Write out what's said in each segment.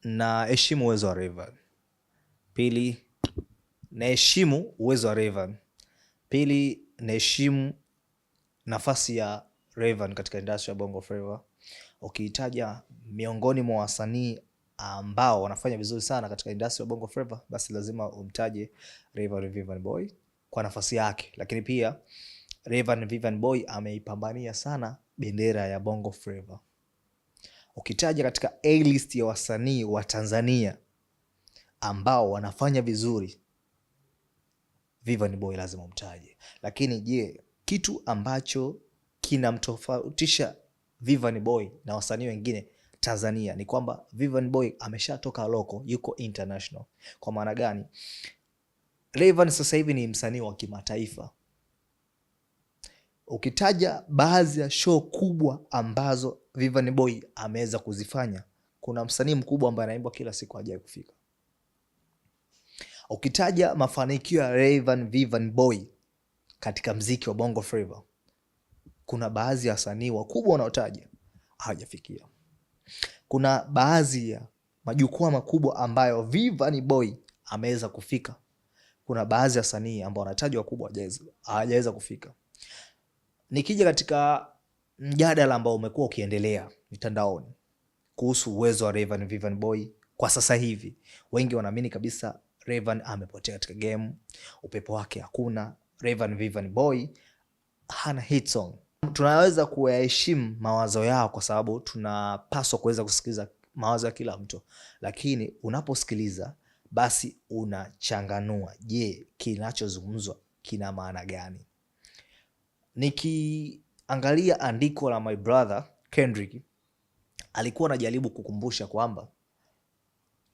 naheshimu uwezo wa Rayvanny. Pili, naheshimu uwezo wa Rayvanny. Pili, naheshimu nafasi ya Rayvanny katika industry ya Bongo Flava. Ukitaja miongoni mwa wasanii ambao wanafanya vizuri sana katika industry ya Bongo Flava, basi lazima umtaje Rayvanny Boy kwa nafasi yake. Lakini pia Rayvanny Boy ameipambania sana bendera ya Bongo Flava. Ukitaja katika A-list ya wasanii wa Tanzania ambao wanafanya vizuri, Vanny Boy lazima umtaje. Lakini je, kitu ambacho kinamtofautisha Vanny Boy na wasanii wengine Tanzania ni kwamba Vanny Boy ameshatoka loko, yuko international. Kwa maana gani? Rayvanny sasa hivi ni msanii wa kimataifa. Ukitaja baadhi ya show kubwa ambazo Vanny Boy ameweza kuzifanya, kuna msanii mkubwa ambaye anaimba kila siku hajawahi kufika. Ukitaja mafanikio ya Vanny Boy katika mziki wa Bongo Flava, kuna baadhi ya wasanii wakubwa wanaotaja hawajafikia. Kuna baadhi ya majukwaa makubwa ambayo Vanny Boy ameweza kufika. Kuna baadhi ya wasanii ambao wanatajwa wakubwa hawajaweza kufika. Nikija katika mjadala ambao umekuwa ukiendelea mitandaoni kuhusu uwezo wa Vanny Boy kwa sasa hivi, wengi wanaamini kabisa Rayvanny amepotea katika game, upepo wake hakuna. Vanny Boy hana hit song. Tunaweza kuyaheshimu mawazo yao kwa sababu tunapaswa kuweza kusikiliza mawazo ya kila mtu, lakini unaposikiliza basi unachanganua, je, kinachozungumzwa kina maana gani? Nikiangalia andiko la my brother Kendrick, alikuwa anajaribu kukumbusha kwamba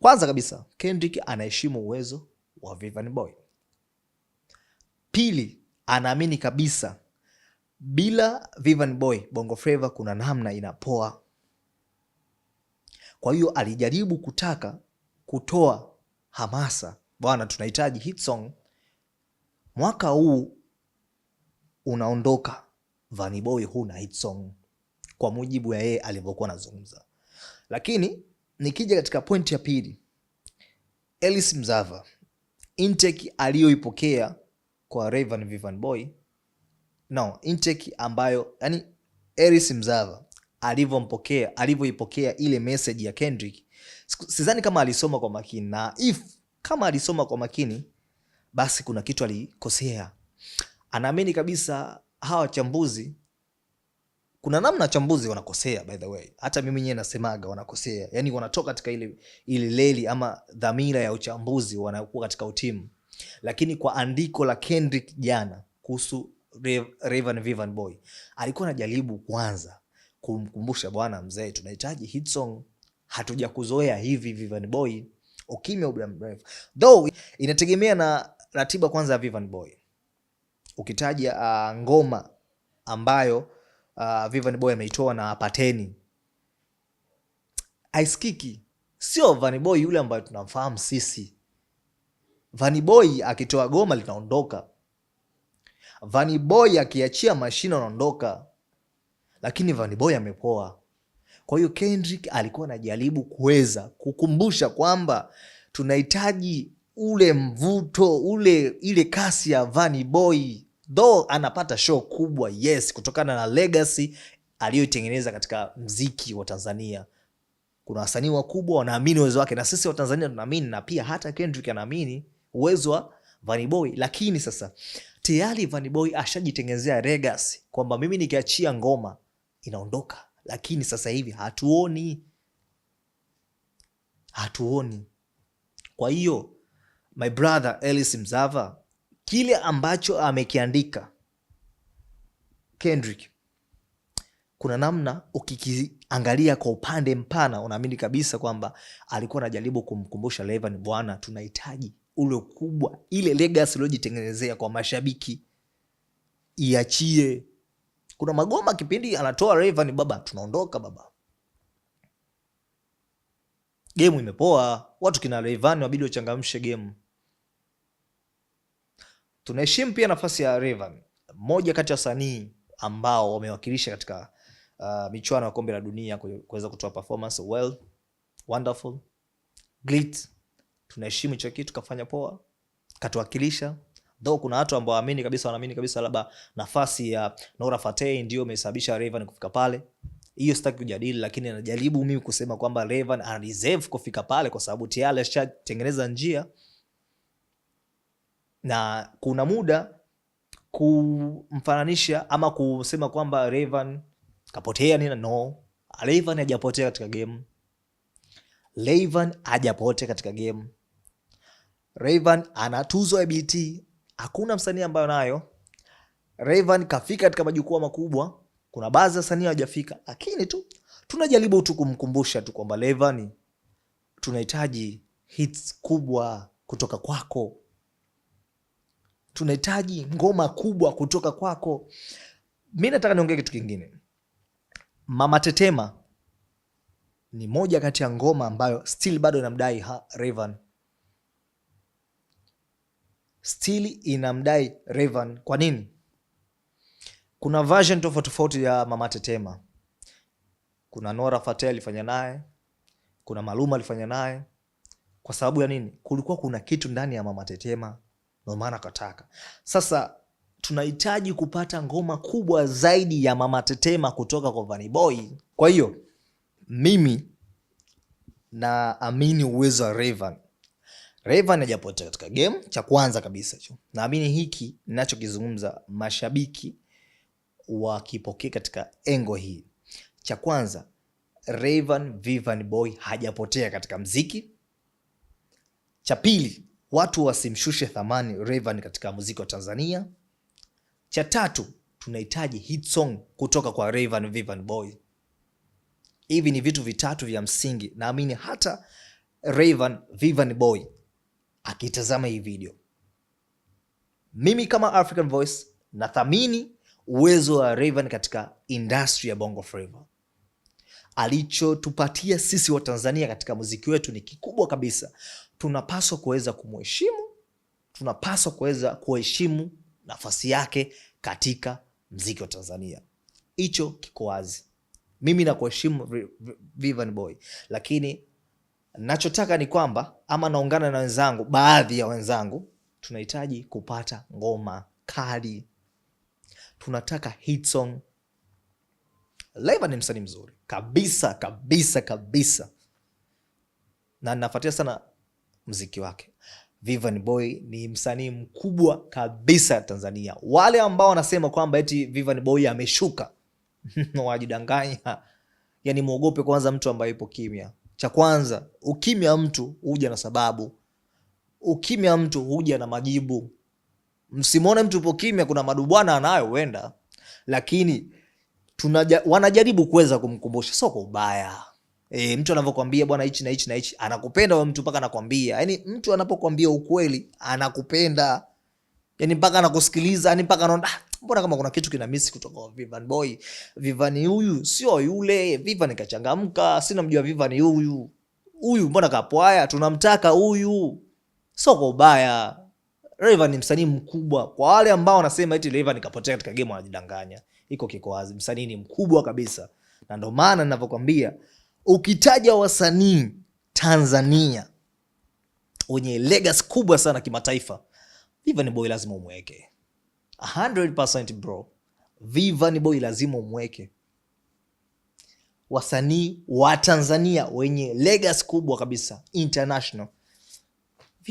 kwanza kabisa Kendrick anaheshimu uwezo wa Vanny Boy. Pili, anaamini kabisa bila Vanny Boy Bongo Flava kuna namna inapoa. Kwa hiyo alijaribu kutaka kutoa hamasa, bwana, tunahitaji hit song. Mwaka huu unaondoka, Vanny Boy huna hit song, kwa mujibu ya yeye alivyokuwa anazungumza. Lakini nikija katika point ya pili, Ellis Mzava, intake aliyoipokea kwa Vanny Boy, intake ambayo yani Ellis Mzava alivyoipokea ile message ya Kendrick, sidhani kama alisoma kwa makini, na kama alisoma kwa makini basi kuna kitu alikosea. Anaamini kabisa hawa wachambuzi, kuna namna wachambuzi wanakosea, by the way. Hata mimi mwenyewe nasemaga wanakosea. Yani wanatoka katika ile leli ama dhamira ya uchambuzi, wanakuwa katika utimu. Lakini kwa andiko la Kendrick jana kuhusu Vanny Boy, alikuwa anajaribu kwanza kumkumbusha, bwana mzee, tunahitaji hit song. Hatuja kuzoea hivi Vanny Boy, ukimya muda mrefu. Though inategemea na ratiba kwanza ya Vanny Boy. Ukitaja ngoma ambayo Vanny Boy ameitoa na Pateni, aisikiki. Sio Vanny Boy yule ambaye tunamfahamu sisi. Vanny Boy akitoa goma linaondoka. Vanny Boy akiachia mashine anaondoka. Lakini Vanny Boy amepoa. Kwa hiyo Kendrick alikuwa anajaribu kuweza kukumbusha kwamba tunahitaji ule mvuto, ile kasi ya Vanny Boy. Though anapata show kubwa, yes, kutokana na legacy aliyoitengeneza katika mziki wa Tanzania. Kuna wasanii wakubwa wanaamini uwezo wake, na sisi wa Tanzania tunaamini, na pia hata Kendrick anaamini uwezo wa Vanny Boy. Lakini sasa tayari Vanny Boy ashajitengenezea legacy kwamba mimi nikiachia ngoma inaondoka. Lakini sasa hivi hatuoni. Kwa hiyo my brother Ellis Mzava, kile ambacho amekiandika Kendrick, kuna namna ukikiangalia kwa upande mpana unaamini kabisa kwamba alikuwa anajaribu kumkumbusha Rayvanny, bwana, tunahitaji ule kubwa, ile legacy aliyojitengenezea kwa mashabiki iachie. Kuna magoma kipindi anatoa Rayvanny, baba, tunaondoka baba, game imepoa, watu kina Rayvanny wabidi wachangamshe game. Tunaheshimu pia nafasi ya Rayvanny, mmoja kati ya wasanii ambao wamewakilisha katika michuano ya kombe la dunia kuweza kutoa performance wonderful. Glit, tunaheshimu hicho kitu, kafanya poa, katuwakilisha. Though kuna watu ambao wanaamini kabisa labda nafasi ya Nora Fatei ndio imesababisha Rayvanny kufika pale. Hiyo sitaki kujadili, lakini najaribu mimi kusema kwamba Rayvanny ana deserve kufika pale kwa sababu tayari ashatengeneza njia. Na kuna muda kumfananisha ama kusema kwamba Rayvanny kapotea nini, no. Rayvanny hajapotea katika game. Rayvanny hajapotea katika game. Rayvanny ana tuzo ya BET. Hakuna msanii ambaye nayo. Rayvanny kafika katika majukwaa makubwa. Kuna baadhi ya wasanii hawajafika, lakini tu tunajaribu tu kumkumbusha tu kwamba Rayvanny, tunahitaji hits kubwa kutoka kwako. Tunahitaji ngoma kubwa kutoka kwako. Mimi nataka niongee kitu kingine. Mama Tetema ni moja kati ya ngoma ambayo still bado inamdai Rayvanny. Still inamdai Rayvanny. Kwa nini? Kuna version tofauti ya Mama Tetema. Kuna Nora Fatei alifanya naye, kuna Maluma alifanya naye. Kwa sababu ya nini? Kulikuwa kuna kitu ndani ya Mama Tetema, ndio maana kataka. Sasa tunahitaji kupata ngoma kubwa zaidi ya Mama Tetema kutoka kwa Vanny Boy. Kwa hiyo mimi naamini uwezo wa Rayvanny. Rayvanny hajapotea katika game, cha kwanza kabisa hicho. Naamini hiki ninachokizungumza mashabiki wakipokea katika engo hii. Cha kwanza, Rayvanny Vanny Boy hajapotea katika muziki. Cha pili, watu wasimshushe thamani Rayvanny katika muziki wa Tanzania. Cha tatu, tunahitaji hit song kutoka kwa Rayvanny Vanny Boy. Hivi ni vitu vitatu vya msingi. Naamini hata Rayvanny Vanny Boy akitazama hii video, mimi kama African Voice nathamini uwezo wa Rayvanny katika industry ya Bongo Flava. Alichotupatia sisi wa Tanzania katika muziki wetu ni kikubwa kabisa. Tunapaswa kuweza kumheshimu, tunapaswa kuweza kuheshimu nafasi yake katika muziki wa Tanzania. Hicho kiko wazi. Mimi nakuheshimu Vanny Boy, lakini nachotaka ni kwamba, ama naungana na wenzangu, baadhi ya wenzangu, tunahitaji kupata ngoma kali. Tunataka hit song. Rayvanny ni msanii mzuri kabisa kabisa kabisa, na ninafuatia sana muziki wake. Vanny Boy ni msanii mkubwa kabisa Tanzania. Wale ambao wanasema kwamba eti Vanny Boy ameshuka wajidanganya. Yani muogope kwanza mtu ambaye yupo kimya. Cha kwanza, ukimya mtu huja na sababu. Ukimya mtu huja na majibu. Msimone mtu yupo kimya kuna madubwana anayo huenda, lakini wanajaribu kuweza kumkumbusha, sio kwa ubaya. Mtu anavyokuambia bwana hichi na hichi na hichi, anakupenda wewe mtu mpaka anakuambia. Yani mtu anapokuambia ukweli anakupenda. Yani mpaka anakusikiliza, yani mpaka anaona mbona kama kuna kitu kina miss kutoka kwa Vanny Boy. Vanny huyu sio yule, Vanny kachangamka, sina mjua Vanny huyu. Huyu mbona kapwaya, tunamtaka huyu. Sio kwa ubaya. Rayvanny ni msanii mkubwa. Kwa wale ambao wanasema eti Rayvanny kapotea katika game wanajidanganya. Iko kiko wazi, msanii ni mkubwa kabisa. Na ndio maana ninavyokuambia, ukitaja wasanii Tanzania wenye legacy kubwa sana kimataifa, Vanny Boy lazima umweke. 100% bro. Vanny Boy lazima umweke. Wasanii wa Tanzania wenye legacy kubwa kabisa international,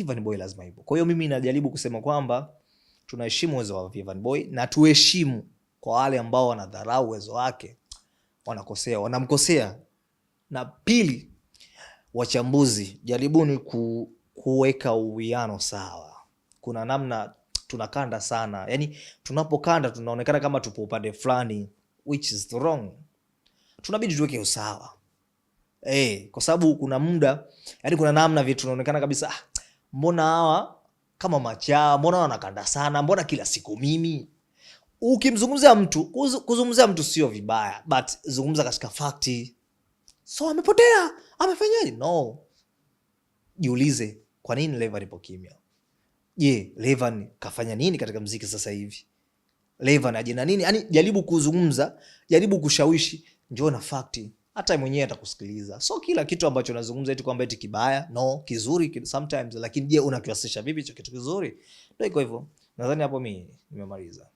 Vanny Boy lazima ipo. Kwa hiyo mimi najaribu kusema kwamba tunaheshimu uwezo wa Vanny Boy, na tuheshimu kwa wale ambao wanadharau uwezo wake. Wanakosea, wanamkosea. Na pili, wachambuzi, jaribuni kuweka uwiano sawa. Kuna namna tunakanda sana. Yani tunapokanda tunaonekana kama tupo upande fulani, which is wrong. Tunabidi tuweke usawa. Kwa sababu kuna muda, yani kuna namna vitu tunaonekana kabisa, mbona hawa kama machaa, mbona wanakanda sana, mbona kila siku mimi. Ukimzungumzia mtu, kuzungumzia mtu sio vibaya, but zungumza katika fakti. So amepotea, amefanyaje? No. Jiulize, kwa nini Rayvanny ipo kimya? Je, Rayvanny kafanya nini katika muziki sasa hivi? Rayvanny ajina nini? Yani jaribu kuzungumza, jaribu kushawishi, njoo na fakti. hata mwenyewe atakusikiliza. So kila kitu ambacho unazungumza eti kwamba eti kibaya, no, kizuri sometimes, lakini je, unakiwasilisha vipi hicho kitu kizuri? Ndio iko hivyo. Nadhani hapo mimi nimemaliza.